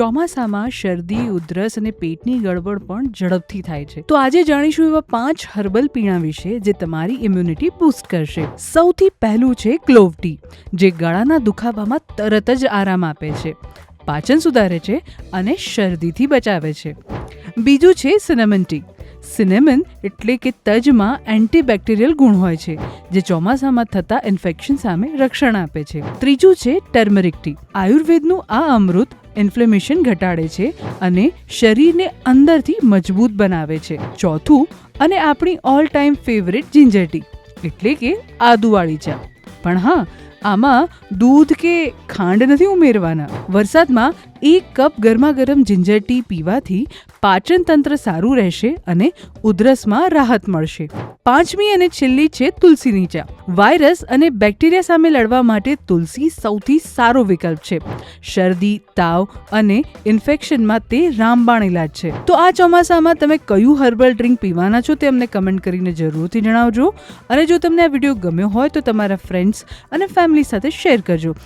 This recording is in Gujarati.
ચોમાસામાં શરદી, ઉધરસ અને પેટની ગડબડ પણ ઝડપથી થાય છે. તો આજે જાણીશું એવા 5 હર્બલ પીણા વિશે જે તમારી ઇમ્યુનિટી બૂસ્ટ કરશે. સૌથી પહેલું છે ક્લોવ ટી, જે ગળાના દુખાવામાં તરત જ આરામ આપે છે, પાચન સુધારે છે અને શરદીથી બચાવે છે. બીજું છે સિનેમન ટી. સિનેમન એટલે કે તજમાં એન્ટીબેક્ટેરિયલ ગુણ હોય છે, જે ચોમાસામાં થતા ઇન્ફેક્શન સામે રક્ષણ આપે છે. ત્રીજું છે ટર્મરિક ટી. આયુર્વેદનું આ અમૃત ઇન્ફ્લેમેશન ઘટાડે છે અને શરીરને અંદરથી મજબૂત બનાવે છે. ચોથું અને આપણી all time favourite ginger T, એટલે કે આદુવાળી ચા. પણ હા, આમાં દૂધ કે ખાંડ નથી ઉમેરવાના. વરસાદમાં 1 કપ ગરમા ગરમ જિંજર ટી પીવાથી પાચન તંત્ર સારું રહેશે અને ઉધરસમાં રાહત મળશે. પાંચમી અને છેલ્લી છે તુલસીની ચા. વાયરસ અને બેક્ટેરિયા સામે લડવા માટે તુલસી સૌથી સારો વિકલ્પ છે. શરદી, તાવ અને ઇન્ફેક્શનમાં તે રામબાણ ઇલાજ છે. તો આ ચોમાસામાં તમે કયું હર્બલ ડ્રિંક પીવાના છો તે અમને કમેન્ટ કરીને જરૂરથી જણાવજો. અને જો તમને આ વિડીયો ગમ્યો હોય તો તમારા ફ્રેન્ડ્સ અને ફેમિલી સાથે શેર કરજો.